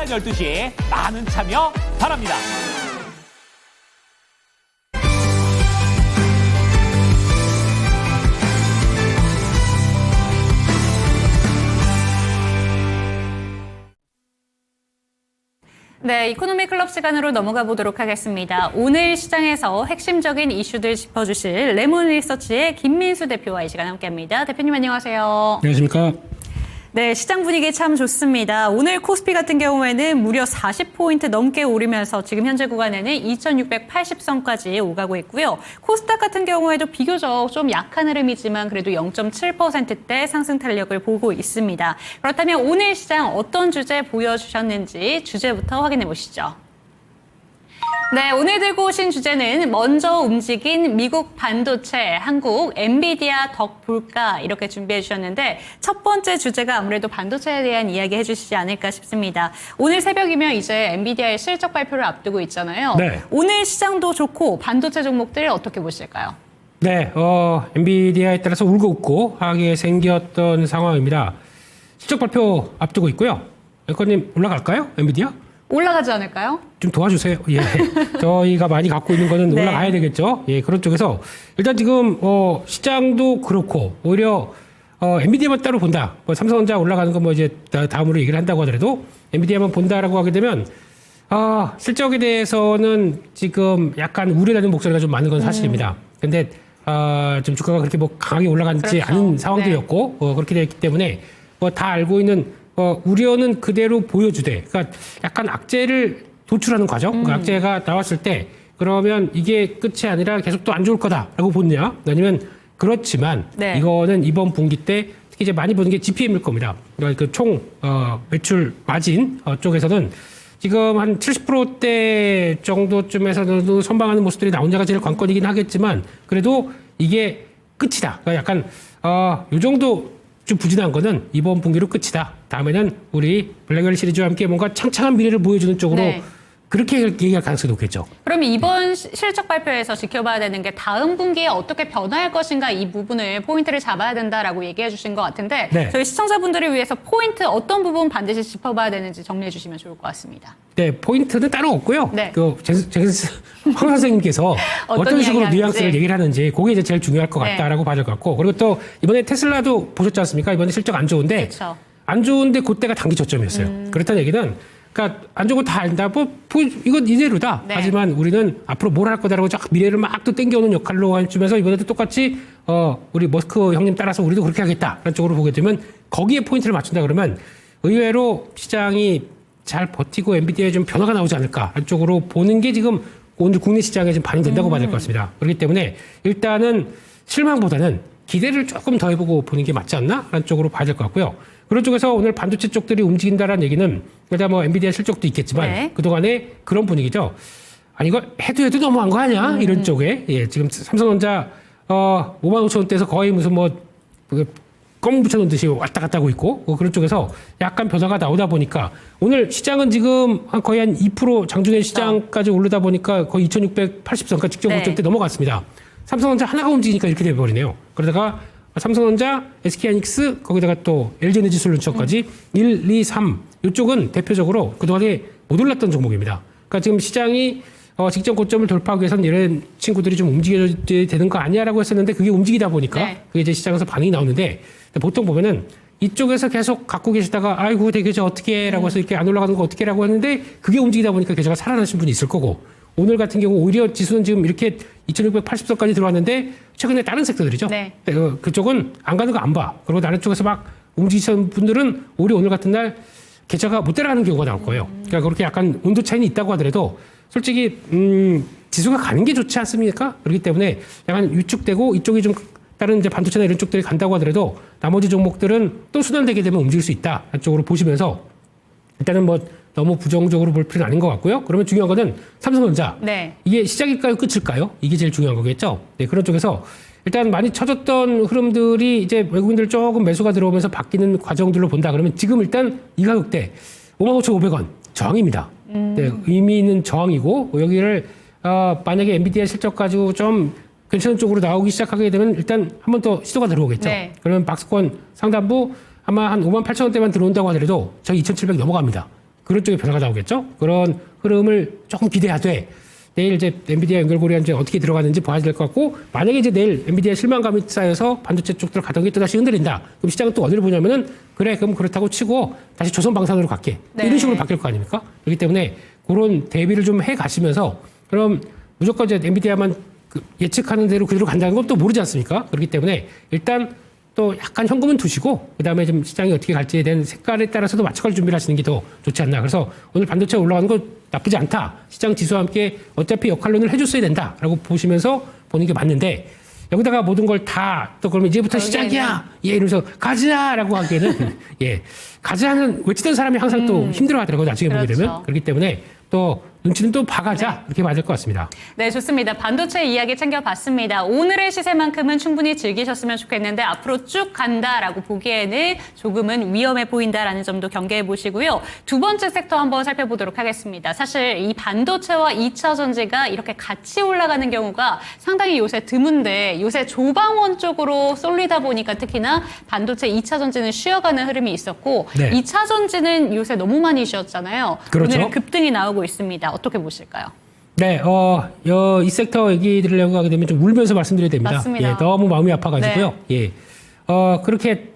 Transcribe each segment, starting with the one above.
12시 많은 참여 바랍니다. 네, 이코노미 클럽 시간으로 넘어가 보도록 하겠습니다. 오늘 시장에서 핵심적인 이슈들 짚어주실 레몬 리서치의 김민수 대표와 이 시간 함께합니다. 대표님 안녕하세요. 안녕하십니까. 네, 시장 분위기 참 좋습니다. 오늘 코스피 같은 경우에는 무려 40포인트 넘게 오르면서 지금 현재 구간에는 2680선까지 오가고 있고요. 코스닥 같은 경우에도 비교적 좀 약한 흐름이지만 그래도 0.7%대 상승 탄력을 보고 있습니다. 그렇다면 오늘 시장 어떤 주제 보여주셨는지 주제부터 확인해 보시죠. 네, 오늘 들고 오신 주제는 먼저 움직인 미국 반도체, 한국 엔비디아 덕 볼까 이렇게 준비해 주셨는데 첫 번째 주제가 아무래도 반도체에 대한 이야기 해주시지 않을까 싶습니다. 오늘 새벽이면 이제 엔비디아의 실적 발표를 앞두고 있잖아요. 네. 오늘 시장도 좋고 반도체 종목들 어떻게 보실까요? 네, 엔비디아에 따라서 울고 웃고 하게 생겼던 상황입니다. 실적 발표 앞두고 있고요. 앵커님 올라갈까요? 엔비디아? 올라가지 않을까요? 좀 도와주세요. 예. 저희가 많이 갖고 있는 거는 네. 올라가야 되겠죠. 예, 그런 쪽에서 일단 지금 시장도 그렇고 오히려 엔비디아만 따로 본다. 뭐 삼성전자 올라가는 거 뭐 이제 다음으로 얘기를 한다고 하더라도 엔비디아만 본다라고 하게 되면 실적에 대해서는 지금 약간 우려되는 목소리가 좀 많은 건 사실입니다. 근데 좀 주가가 그렇게 뭐 강하게 올라가지 그렇죠. 않은 상황들이었고 그렇게 됐기 때문에 뭐 다 알고 있는 우려는 그대로 보여주되, 그러니까 약간 악재를 도출하는 과정, 그러니까 악재가 나왔을 때 그러면 이게 끝이 아니라 계속 또 안 좋을 거다라고 보느냐, 아니면 그렇지만 네. 이거는 이번 분기 때 특히 이제 많이 보는 게 GPM일 겁니다. 그러니까 그 총 매출 마진 쪽에서는 지금 한 70%대 정도쯤에서는 선방하는 모습들이 나온다가 제일 관건이긴 하겠지만 그래도 이게 끝이다. 그러니까 약간 요 정도 좀 부진한 거는 이번 분기로 끝이다. 다음에는 우리 블랙웰 시리즈와 함께 뭔가 창창한 미래를 보여주는 쪽으로 네. 그렇게 얘기할 가능성이 높겠죠. 그러면 이번 실적 발표에서 지켜봐야 되는 게 다음 분기에 어떻게 변화할 것인가 이 부분을 포인트를 잡아야 된다라고 얘기해 주신 것 같은데 네. 저희 시청자분들을 위해서 포인트 어떤 부분 반드시 짚어봐야 되는지 정리해 주시면 좋을 것 같습니다. 네, 포인트는 따로 없고요. 네. 황 선생님께서 어떤 식으로 이야기 뉘앙스를 하는지. 얘기를 하는지 그게 이제 제일 중요할 것 같다라고 봐야 될 것 같고, 그리고 또 이번에 테슬라도 보셨지 않습니까? 이번에 실적 안 좋은데 그렇죠. 안 좋은데 그때가 단기 저점이었어요. 그렇다는 얘기는 그러니까 안 좋은 거 다 안다. 이건 이대로다. 네. 하지만 우리는 앞으로 뭘 할 거다라고 쫙 미래를 막 또 땡겨오는 역할로 해주면서 이번에도 똑같이 우리 머스크 형님 따라서 우리도 그렇게 하겠다라는 쪽으로 보게 되면 거기에 포인트를 맞춘다 그러면 의외로 시장이 잘 버티고 엔비디아에 좀 변화가 나오지 않을까 쪽으로 보는 게 지금 오늘 국내 시장에 지금 반영된다고 봐야 될 것 같습니다. 그렇기 때문에 일단은 실망보다는 기대를 조금 더 해보고 보는 게 맞지 않나? 라는 쪽으로 봐야 될 것 같고요. 그런 쪽에서 오늘 반도체 쪽들이 움직인다라는 얘기는 일단 뭐 엔비디아 실적도 있겠지만 네. 그동안에 그런 분위기죠. 아니 이거 해도 너무한 거 아니야? 이런 쪽에 지금 삼성전자 55,000원대에서 거의 무슨 껌 붙여놓은 듯이 왔다 갔다 하고 있고 그런 쪽에서 약간 변화가 나오다 보니까 오늘 시장은 지금 거의 한 2% 장중에 시장까지 오르다 보니까 거의 2680선까지 직전 고점 때 넘어갔습니다. 삼성전자 하나가 움직이니까 이렇게 돼버리네요. 그러다가 삼성전자, SK하이닉스 거기다가 또 LG에너지솔루션까지 1, 2, 3 이쪽은 대표적으로 그동안에 못 올랐던 종목입니다. 그러니까 지금 시장이 직전 고점을 돌파하기 위해서는 이런 친구들이 좀 움직여야 되는 거 아니야라고 했었는데 그게 움직이다 보니까 네. 그게 이제 시장에서 반응이 나오는데 보통 보면은 이쪽에서 계속 갖고 계시다가 아이고 내 계좌 어떻게 해라고 해서 이렇게 안 올라가는 거 어떻게 해라고 했는데 그게 움직이다 보니까 계좌가 살아나신 분이 있을 거고 오늘 같은 경우 오히려 지수는 지금 이렇게 2680선까지 들어왔는데 최근에 다른 섹터들이죠. 네. 그쪽은 안 가는 거 안 봐. 그리고 다른 쪽에서 막 움직이시는 분들은 오히려 오늘 같은 날 계좌가 못 따라가는 경우가 나올 거예요. 그러니까 그렇게 약간 온도 차이는 있다고 하더라도 솔직히 지수가 가는 게 좋지 않습니까? 그렇기 때문에 약간 위축되고 이쪽이 좀 다른 이제 반도체나 이런 쪽들이 간다고 하더라도 나머지 종목들은 또 순환되게 되면 움직일 수 있다. 쪽으로 보시면서 일단은 뭐 너무 부정적으로 볼 필요는 아닌 것 같고요. 그러면 중요한 거는 삼성전자. 네. 이게 시작일까요? 끝일까요? 이게 제일 중요한 거겠죠. 네, 그런 쪽에서 일단 많이 쳐졌던 흐름들이 이제 외국인들 조금 매수가 들어오면서 바뀌는 과정들로 본다. 그러면 지금 일단 이 가격대 55,500원 저항입니다. 네, 의미 있는 저항이고 여기를 만약에 엔비디아 실적 가지고 좀 괜찮은 쪽으로 나오기 시작하게 되면 일단 한 번 더 시도가 들어오겠죠. 네. 그러면 박스권 상단부 아마 한 58,000원대만 들어온다고 하더라도 저희 2,700 넘어갑니다. 그런 쪽에 변화가 나오겠죠. 그런 흐름을 조금 기대하되 내일 이제 엔비디아 연결고리가 이제 어떻게 들어가는지 봐야 될 것 같고 만약에 이제 내일 엔비디아 실망감이 쌓여서 반도체 쪽들 가던 게 또다시 흔들린다. 그럼 시장은 또 어디를 보냐면은 그래 그럼 그렇다고 치고 다시 조선방산으로 갈게. 네. 이런 식으로 바뀔 거 아닙니까? 그렇기 때문에 그런 대비를 좀 해 가시면서 그럼 무조건 이제 엔비디아만 예측하는 대로 그대로 간다는 건 또 모르지 않습니까? 그렇기 때문에 일단 또 약간 현금은 두시고 그다음에 좀 시장이 어떻게 갈지에 대한 색깔에 따라서도 맞춰갈 준비를 하시는 게 더 좋지 않나. 그래서 오늘 반도체 올라가는 거 나쁘지 않다. 시장 지수와 함께 어차피 역할론을 해줬어야 된다라고 보시면서 보는 게 맞는데 여기다가 모든 걸 다 또 그러면 이제부터 시작이야. 예, 이러면서 가자라고 하기에는 예, 가자는 외치던 사람이 항상 또 힘들어하더라고요. 나중에 보게 되면. 그렇죠. 그렇기 때문에 또 눈치는 또 봐가자 이렇게 맞을 것 같습니다. 네, 좋습니다. 반도체 이야기 챙겨봤습니다. 오늘의 시세만큼은 충분히 즐기셨으면 좋겠는데 앞으로 쭉 간다라고 보기에는 조금은 위험해 보인다라는 점도 경계해 보시고요. 두 번째 섹터 한번 살펴보도록 하겠습니다. 사실 이 반도체와 2차 전지가 이렇게 같이 올라가는 경우가 상당히 요새 드문데 요새 조방원 쪽으로 쏠리다 보니까 특히나 반도체 2차 전지는 쉬어가는 흐름이 있었고 네. 2차 전지는 요새 너무 많이 쉬었잖아요. 그렇죠. 오늘 급등이 나오고 있습니다. 어떻게 보실까요? 네, 이 섹터 얘기 들으려고 하게 되면 좀 울면서 말씀드려야 됩니다. 맞습니다. 예, 너무 마음이 아파가지고요. 예, 그렇게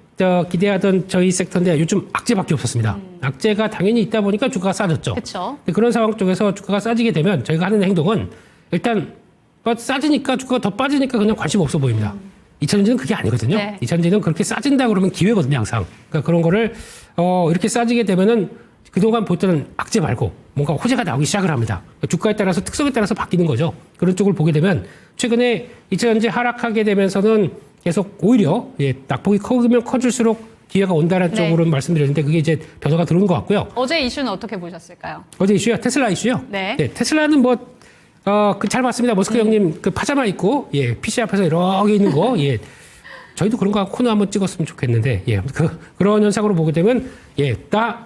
기대하던 저희 섹터인데 요즘 악재밖에 없었습니다. 악재가 당연히 있다 보니까 주가가 싸졌죠. 그렇죠. 그런 상황 쪽에서 주가가 싸지게 되면 저희가 하는 행동은 일단 싸지니까 주가가 더 빠지니까 그냥 관심 없어 보입니다. 2차전지는 그게 아니거든요. 네. 2차전지는 그렇게 싸진다 그러면 기회거든요, 항상. 그러니까 그런 거를 이렇게 싸지게 되면은 그동안 보던 악재 말고 뭔가 호재가 나오기 시작을 합니다. 주가에 따라서 특성에 따라서 바뀌는 거죠. 그런 쪽을 보게 되면 최근에 2차전지 하락하게 되면서는 계속 오히려 낙폭이 커지면 커질수록 기회가 온다는 네. 쪽으로 말씀드렸는데 그게 이제 변화가 들어온 것 같고요. 어제 이슈는 어떻게 보셨을까요? 어제 이슈요? 테슬라 이슈요? 네. 테슬라는 잘 봤습니다. 머스크 형님 그 파자마 입고 PC 앞에서 이렇게 있는 거 저희도 그런 거 코너 한번 찍었으면 좋겠는데, 그런 현상으로 보게 되면,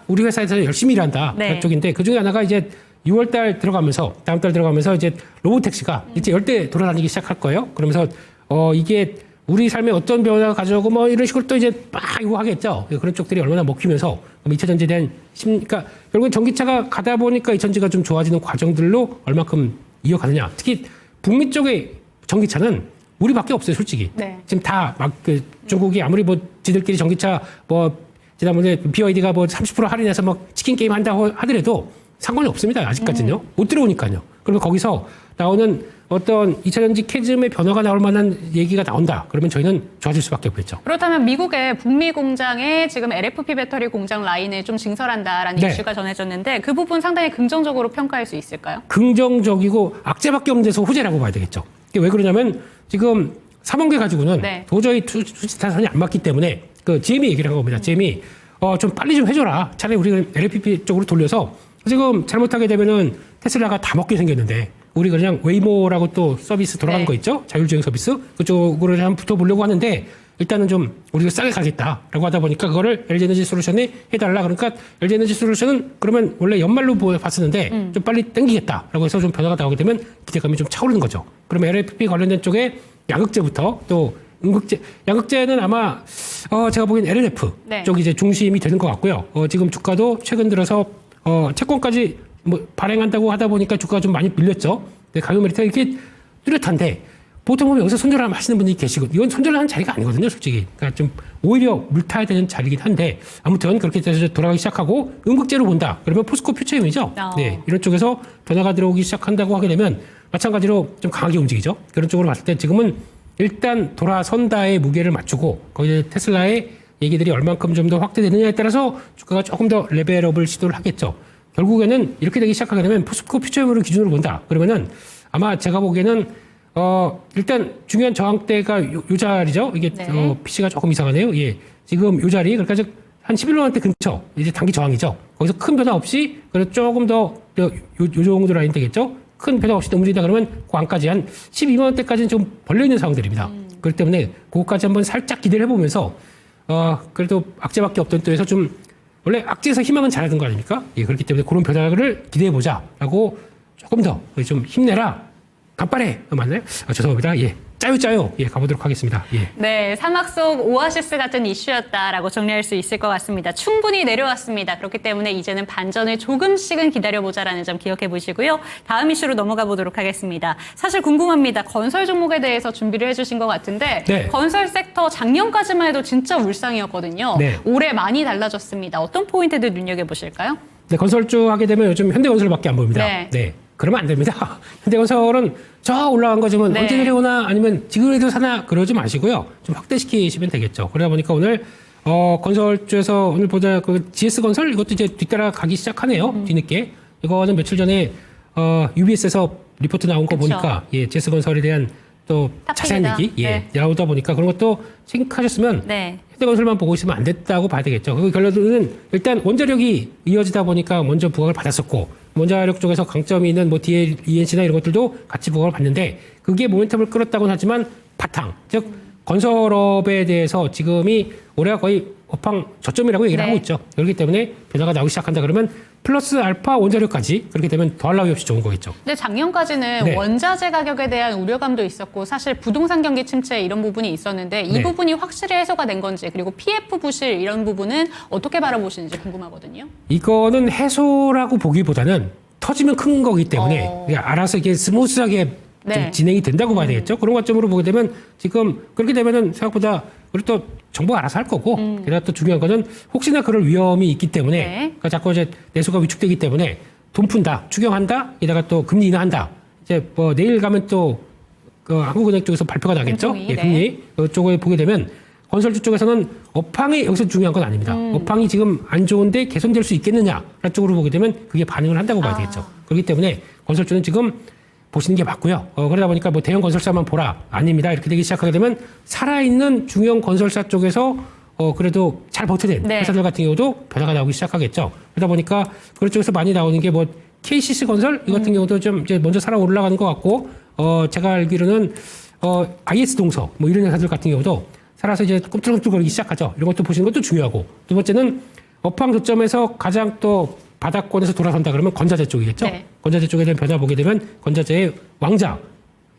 우리 회사에서 열심히 일한다. 네. 그런 쪽인데, 그 중에 하나가 이제 6월달 들어가면서, 다음 달 들어가면서 이제 로보택시가 이제 열대 돌아다니기 시작할 거예요. 그러면서, 이게 우리 삶에 어떤 변화가 가져오고 이런 식으로 또 이제 막 이거 하겠죠. 그런 쪽들이 얼마나 먹히면서, 2차 전지에 대한 그러니까 결국은 전기차가 가다 보니까 2차 전지가 좀 좋아지는 과정들로 얼마큼 이어가느냐. 특히 북미 쪽의 전기차는 우리밖에 없어요, 솔직히. 네. 지금 다 중국이 아무리 지들끼리 전기차 지난번에 BYD가 30% 할인해서 치킨 게임 한다고 하더라도 상관이 없습니다, 아직까지는요. 못 들어오니까요. 그러면 거기서 나오는 어떤 2차 전지 캐즘의 변화가 나올 만한 얘기가 나온다. 그러면 저희는 좋아질 수밖에 없겠죠. 그렇다면 미국의 북미 공장에 지금 LFP 배터리 공장 라인을 좀 증설한다라는 네. 이슈가 전해졌는데 그 부분 상당히 긍정적으로 평가할 수 있을까요? 긍정적이고 악재밖에 없는 데서 호재라고 봐야 되겠죠. 이게 왜 그러냐면 지금 3원계 가지고는 네. 도저히 투지 타산이 안 맞기 때문에 GM이 얘기를 한 겁니다. GM이 좀 빨리 좀 해줘라. 차라리 우리가 LFP 쪽으로 돌려서 지금 잘못하게 되면은 테슬라가 다 먹게 생겼는데 우리 그냥 웨이모라고 또 서비스 돌아가는 네. 거 있죠? 자율주행 서비스 그쪽으로 한번 붙어보려고 하는데 일단은 좀 우리가 싸게 가겠다라고 하다 보니까 그거를 LG에너지 솔루션에 해달라. 그러니까 LG에너지 솔루션은 그러면 원래 연말로 봤었는데 좀 빨리 땡기겠다라고 해서 좀 변화가 나오게 되면 기대감이 좀 차오르는 거죠. 그러면 LFP 관련된 쪽에 양극재부터 또 음극재, 양극재는 아마 제가 보기엔 LNF 네. 쪽이 이제 중심이 되는 것 같고요. 지금 주가도 최근 들어서 채권까지 발행한다고 하다 보니까 주가가 좀 많이 밀렸죠. 근데 가격 메리트가 이렇게 뚜렷한데 보통 보면 여기서 손절을 하시는 분이 계시고 이건 손절을 하는 자리가 아니거든요, 솔직히. 그러니까 좀 오히려 물타야 되는 자리긴 한데 아무튼 그렇게 돼서 돌아가기 시작하고 음극재로 본다. 그러면 포스코 퓨처엠이죠. 네, 이런 쪽에서 변화가 들어오기 시작한다고 하게 되면 마찬가지로 좀 강하게 움직이죠. 그런 쪽으로 봤을 때 지금은 일단 돌아선다의 무게를 맞추고 거기에 테슬라의 얘기들이 얼만큼 좀 더 확대되느냐에 따라서 주가가 조금 더 레벨업을 시도를 하겠죠. 결국에는 이렇게 되기 시작하게 되면 포스코 퓨처엠을 기준으로 본다. 그러면은 아마 제가 보기에는 일단 중요한 저항대가 요 자리죠. 이게 네. PC가 조금 이상하네요. 지금 요 자리 그러니까 한 11만 원대 근처 이제 단기 저항이죠. 거기서 큰 변화 없이 그래서 조금 더 요 정도 라인 되겠죠. 큰 변화 없이 움직이다 그러면 그 안까지 한 12만 원대까지는 좀 벌려 있는 상황들입니다. 그렇기 때문에 그것까지 한번 살짝 기대를 해보면서 그래도 악재밖에 없던 또에서 좀 원래 악재에서 희망은 잘하는 거 아닙니까? 그렇기 때문에 그런 변화를 기대해보자라고 조금 더 좀 힘내라. 간발해 맞나요? 죄송합니다. 짜요. 예, 가보도록 하겠습니다. 예. 네, 사막 속 오아시스 같은 이슈였다라고 정리할 수 있을 것 같습니다. 충분히 내려왔습니다. 그렇기 때문에 이제는 반전을 조금씩은 기다려보자라는 점 기억해 보시고요. 다음 이슈로 넘어가 보도록 하겠습니다. 사실 궁금합니다. 건설 종목에 대해서 준비를 해주신 것 같은데 네. 건설 섹터 작년까지만 해도 진짜 울상이었거든요. 네. 올해 많이 달라졌습니다. 어떤 포인트들 눈여겨보실까요? 네, 건설주 하게 되면 요즘 현대건설밖에 안 보입니다. 네. 그러면 안 됩니다. 현대건설은 저 올라간 거 지금 네. 언제 내려오나 아니면 지금이라도 사나 그러지 마시고요. 좀 확대시키시면 되겠죠. 그러다 보니까 오늘 건설주에서 오늘 보자 그 GS건설 이것도 이제 뒤따라 가기 시작하네요. 뒤늦게. 이거는 며칠 전에 UBS에서 리포트 나온 거 그쵸. 보니까 예, GS건설에 대한 또 자세한 탑픽이다. 얘기 예, 네. 나오다 보니까 그런 것도 생각하셨으면 네. 현대건설만 보고 있으면 안 됐다고 봐야 되겠죠. 그 결론은 일단 원자력이 이어지다 보니까 먼저 부각을 받았었고 원자력 쪽에서 강점이 있는 뭐 DLENC나 이런 것들도 같이 부각을 받는데 그게 모멘텀을 끌었다고는 하지만 바탕 즉 건설업에 대해서 지금이 올해가 거의 업황 저점이라고 얘기를 네. 하고 있죠. 그렇기 때문에 변화가 나오기 시작한다 그러면 플러스 알파 원자력까지 그렇게 되면 더할 나위 없이 좋은 거겠죠. 근데 작년까지는 네. 원자재 가격에 대한 우려감도 있었고 사실 부동산 경기 침체 이런 부분이 있었는데 이 네. 부분이 확실히 해소가 된 건지 그리고 PF 부실 이런 부분은 어떻게 바라보시는지 궁금하거든요. 이거는 해소라고 보기보다는 터지면 큰 거기 때문에 그냥 알아서 이게 스무스하게 네. 좀 진행이 된다고 봐야 되겠죠. 그런 관점으로 보게 되면 지금 그렇게 되면은 생각보다 그리고 또 정부가 알아서 할 거고 게다가 또 중요한 거는 혹시나 그럴 위험이 있기 때문에 네. 그러니까 자꾸 이제 내수가 위축되기 때문에 돈 푼다, 추경한다, 게다가 또 금리 인하한다. 이제 뭐 내일 가면 또 그 한국은행 쪽에서 발표가 나겠죠. 금통위, 예, 네. 금리 이쪽에 보게 되면 건설주 쪽에서는 업황이 여기서 중요한 건 아닙니다. 업황이 지금 안 좋은데 개선될 수 있겠느냐라는 쪽으로 보게 되면 그게 반응을 한다고 봐야 되겠죠. 그렇기 때문에 건설주는 지금 보시는 게 맞고요. 그러다 보니까 뭐 대형 건설사만 보라 아닙니다. 이렇게 되기 시작하게 되면 살아있는 중형 건설사 쪽에서 그래도 잘 버텨낸 네. 회사들 같은 경우도 변화가 나오기 시작하겠죠. 그러다 보니까 그런 쪽에서 많이 나오는 게 뭐 KCC 건설 이 같은 경우도 좀 이제 먼저 살아 올라가는 것 같고 제가 알기로는 IS 동서 뭐 이런 회사들 같은 경우도 살아서 이제 꿈틀꿈틀거리기 시작하죠. 이런 것도 보시는 것도 중요하고 두 번째는 업황 저점에서 가장 또 바닥권에서 돌아선다 그러면 건자재 쪽이겠죠. 네. 건자재 쪽에 대한 변화 보게 되면 건자재의 왕자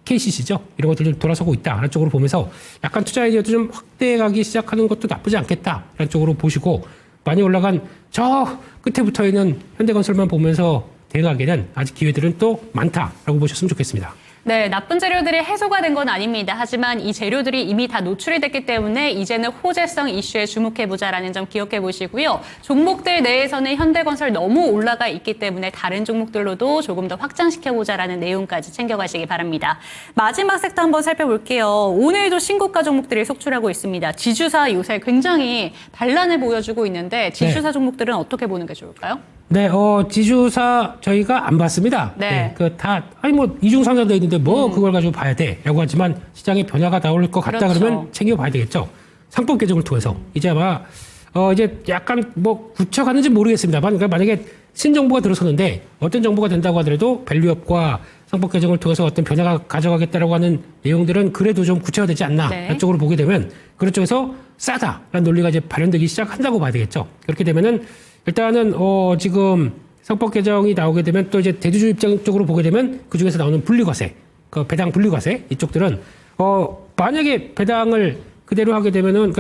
KCC죠. 이런 것들 좀 돌아서고 있다. 라는 쪽으로 보면서 약간 투자 아이디어도 좀 확대가기 시작하는 것도 나쁘지 않겠다. 라는 쪽으로 보시고 많이 올라간 저 끝에 붙어 있는 현대건설만 보면서 대응하기에는 아직 기회들은 또 많다라고 보셨으면 좋겠습니다. 네, 나쁜 재료들이 해소가 된 건 아닙니다. 하지만 이 재료들이 이미 다 노출이 됐기 때문에 이제는 호재성 이슈에 주목해보자라는 점 기억해 보시고요. 종목들 내에서는 현대건설 너무 올라가 있기 때문에 다른 종목들로도 조금 더 확장시켜보자라는 내용까지 챙겨가시기 바랍니다. 마지막 섹터 한번 살펴볼게요. 오늘도 신고가 종목들이 속출하고 있습니다. 지주사 요새 굉장히 반란을 보여주고 있는데 지주사 종목들은 어떻게 보는 게 좋을까요? 네, 지주사 저희가 안 봤습니다. 네. 아니 뭐 이중 상장돼 있는데 뭐 그걸 가지고 봐야 돼라고 하지만 시장에 변화가 나올 것 같다 그렇죠. 그러면 챙겨봐야 되겠죠. 상법 개정을 통해서 이제 아마 이제 약간 뭐 굳혀가는지 모르겠습니다만 그러니까 만약에 신정부가 들어서는데 어떤 정부가 된다고 하더라도 밸류업과 상법 개정을 통해서 어떤 변화가 가져가겠다라고 하는 내용들은 그래도 좀 구체화되지 않나 네. 이런 쪽으로 보게 되면 그런 쪽에서 싸다라는 논리가 이제 발현되기 시작한다고 봐야 되겠죠. 그렇게 되면은 일단은 지금 상법 개정이 나오게 되면 또 이제 대주주 입장 쪽으로 보게 되면 그 중에서 나오는 분리과세, 그 배당 분리과세 이쪽들은 만약에 배당을 그대로 하게 되면은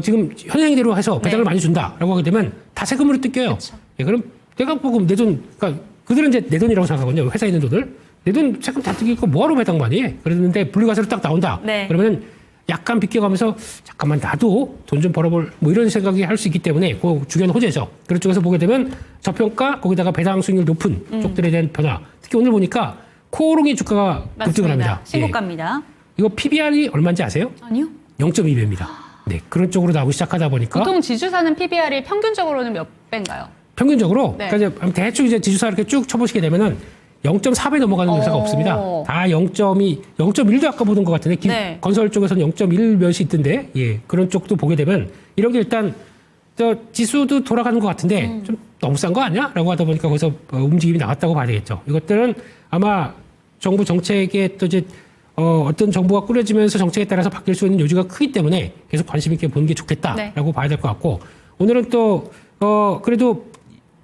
지금 현행대로 해서 배당을 네. 많이 준다라고 하게 되면 다 세금으로 뜯겨요. 그쵸. 예, 그럼 내가 보고 내 돈, 그러니까 그들은 이제 내 돈이라고 생각하거든요. 회사에 있는 돈을 내 돈 세금 다 뜯기고 뭐하러 배당 많이 해? 그랬는데 분리과세로 딱 나온다. 네. 그러면은 약간 비껴가면서 잠깐만 나도 돈 좀 벌어볼 뭐 이런 생각이 할 수 있기 때문에 그 중요한 호재죠. 그런 쪽에서 보게 되면 저평가 거기다가 배당 수익률 높은 쪽들에 대한 변화. 특히 오늘 보니까 코오롱이 주가가 급등을 합니다. 신고가입니다. 예. 이거 PBR이 얼마인지 아세요? 아니요. 0.2배입니다. 네, 그런 쪽으로 나오기 시작하다 보니까 보통 지주사는 PBR이 평균적으로는 몇 배인가요? 평균적으로 네. 그러니까 이제 대충 이제 지주사 이렇게 쭉 쳐보시게 되면은 0.4배 넘어가는 회사가 없습니다. 다 0.2, 0.1도 아까 보던 것 같은데 네. 건설 건설 쪽에서는 0.1 몇이 있던데 예 그런 쪽도 보게 되면 이런 게 일단 저 지수도 돌아가는 것 같은데 좀 너무 싼 거 아니야?라고 하다 보니까 거기서 움직임이 나왔다고 봐야 되겠죠. 이것들은 아마 정부 정책에 또 이제 어떤 정부가 꾸려지면서 정책에 따라서 바뀔 수 있는 요지가 크기 때문에 계속 관심 있게 보는 게 좋겠다라고 봐야 될 것 같고 오늘은 또 그래도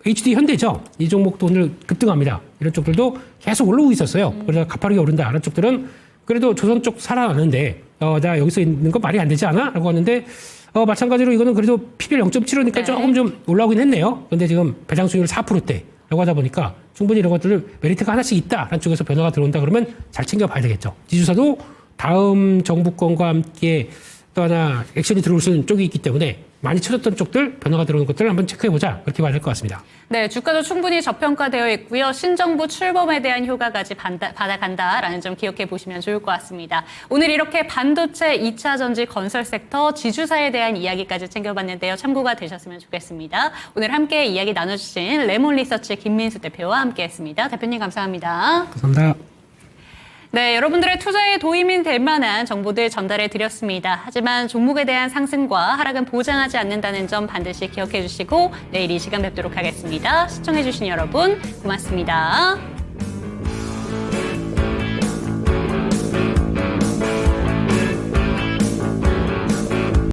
HD 현대죠. 이 종목도 오늘 급등합니다. 이런 쪽들도 계속 올라오고 있었어요. 그래서 가파르게 오른다. 이런 쪽들은 그래도 조선 쪽 살아나는데 나 여기서 있는 거 말이 안 되지 않아? 라고 하는데 마찬가지로 이거는 그래도 PBR 0.75니까 네. 조금 좀 올라오긴 했네요. 근데 지금 배당 수익률 4%대라고 하다 보니까 충분히 이런 것들을 메리트가 하나씩 있다라는 쪽에서 변화가 들어온다 그러면 잘 챙겨봐야 되겠죠. 지주사도 다음 정부권과 함께 또 하나 액션이 들어올 수 있는 쪽이 있기 때문에 많이 쳐졌던 쪽들 변화가 들어오는 것들을 한번 체크해보자 그렇게 봐야 될 것 같습니다. 네, 주가도 충분히 저평가되어 있고요. 신정부 출범에 대한 효과까지 받아간다라는 점 기억해 보시면 좋을 것 같습니다. 오늘 이렇게 반도체, 2차 전지, 건설 섹터, 지주사에 대한 이야기까지 챙겨봤는데요. 참고가 되셨으면 좋겠습니다. 오늘 함께 이야기 나눠주신 레몬리서치 김민수 대표와 함께했습니다. 대표님 감사합니다. 감사합니다. 네, 여러분들의 투자에 도움이 될 만한 정보들 전달해 드렸습니다. 하지만 종목에 대한 상승과 하락은 보장하지 않는다는 점 반드시 기억해 주시고 내일 이 시간 뵙도록 하겠습니다. 시청해 주신 여러분 고맙습니다.